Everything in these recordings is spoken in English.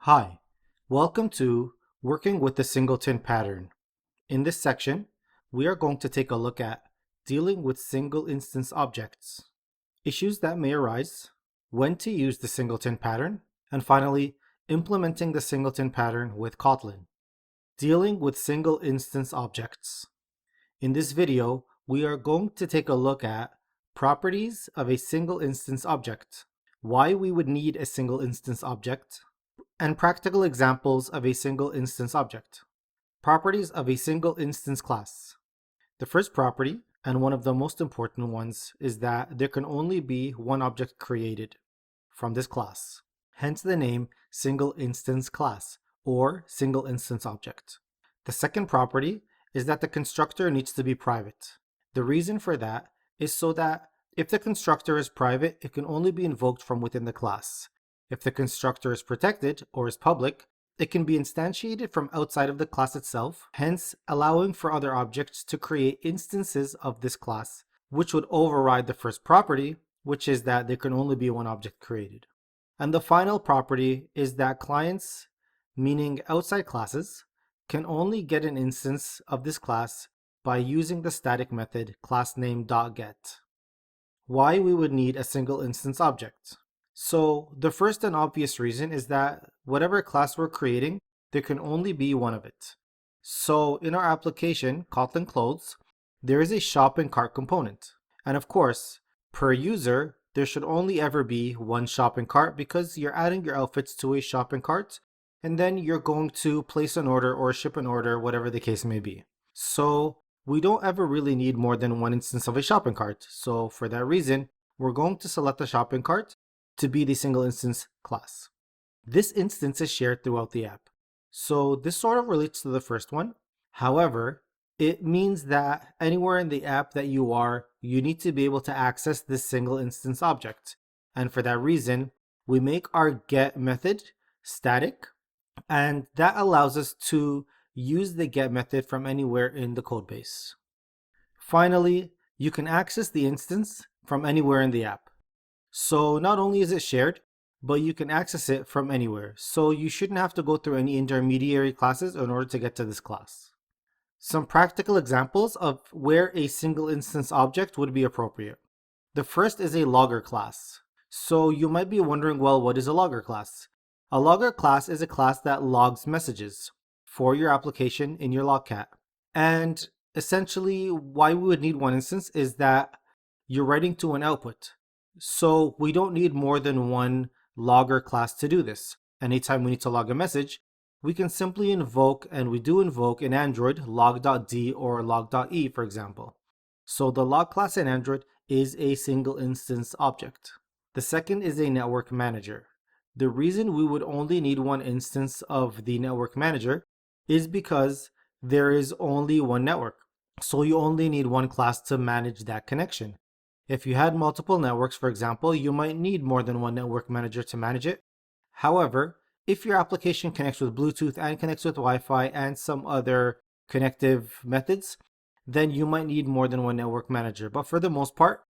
Hi, welcome to Working with the Singleton Pattern. In this section, we are going to take a look at dealing with single instance objects, issues that may arise, when to use the singleton pattern, and finally, implementing the singleton pattern with Kotlin. Dealing with single instance objects. In this video, we are going to take a look at properties of a single instance object, why we would need a single instance object, and practical examples of a single instance object. Properties of a single instance class. The first property, and one of the most important ones, is that there can only be one object created from this class. Hence the name single instance class or single instance object. The second property is that the constructor needs to be private. The reason for that is so that if the constructor is private, it can only be invoked from within the class. If the constructor is protected or is public, it can be instantiated from outside of the class itself, hence allowing for other objects to create instances of this class, which would override the first property, which is that there can only be one object created. And the final property is that clients, meaning outside classes, can only get an instance of this class by using the static method className.get. Why we would need a single instance object. So the first and obvious reason is that whatever class we're creating, there can only be one of it. So in our application, Kotlin Clothes, there is a shopping cart component. And of course, per user, there should only ever be one shopping cart because you're adding your outfits to a shopping cart, and then you're going to place an order or ship an order, whatever the case may be. So we don't ever really need more than one instance of a shopping cart. So for that reason, we're going to select the shopping cart to be the single instance class. This instance is shared throughout the app. So this sort of relates to the first one. However, it means that anywhere in the app that you are, you need to be able to access this single instance object. And for that reason, we make our get method static, and that allows us to use the get method from anywhere in the codebase. Finally, you can access the instance from anywhere in the app. So not only is it shared, but you can access it from anywhere. So you shouldn't have to go through any intermediary classes in order to get to this class. Some practical examples of where a single instance object would be appropriate. The first is a logger class. So you might be wondering, well, what is a logger class? A logger class is a class that logs messages for your application in your logcat. And essentially why we would need one instance is that you're writing to an output. So we don't need more than one logger class to do this. Anytime we need to log a message, we can simply invoke, and we do invoke in Android, log.d or log.e, for example. So the log class in Android is a single instance object. The second is a network manager. The reason we would only need one instance of the network manager is because there is only one network. So you only need one class to manage that connection. If you had multiple networks, for example, you might need more than one network manager to manage it. However, if your application connects with Bluetooth and connects with Wi-Fi and some other connective methods, then you might need more than one network manager. But for the most part,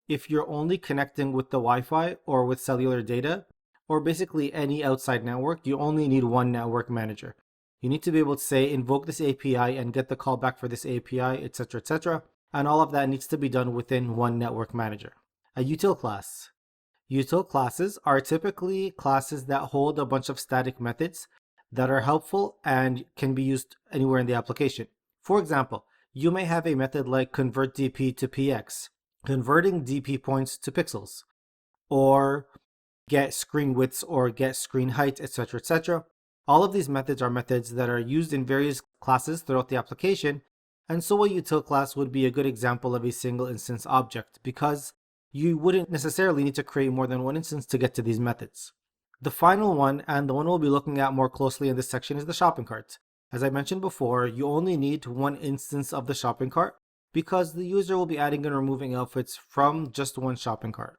if you're only connecting with the Wi-Fi or with cellular data, or basically any outside network, you only need one network manager. You need to be able to say, invoke this API and get the callback for this API, etc., etc. And all of that needs to be done within one network manager. A util class. Util classes are typically classes that hold a bunch of static methods that are helpful and can be used anywhere in the application. For example, you may have a method like convertDP to px, converting DP points to pixels, or get screen widths or get screen height, etc., etc. All of these methods are methods that are used in various classes throughout the application. And so a util class would be a good example of a single instance object because you wouldn't necessarily need to create more than one instance to get to these methods. The final one, and the one we'll be looking at more closely in this section, is the shopping cart. As I mentioned before, you only need one instance of the shopping cart because the user will be adding and removing outfits from just one shopping cart.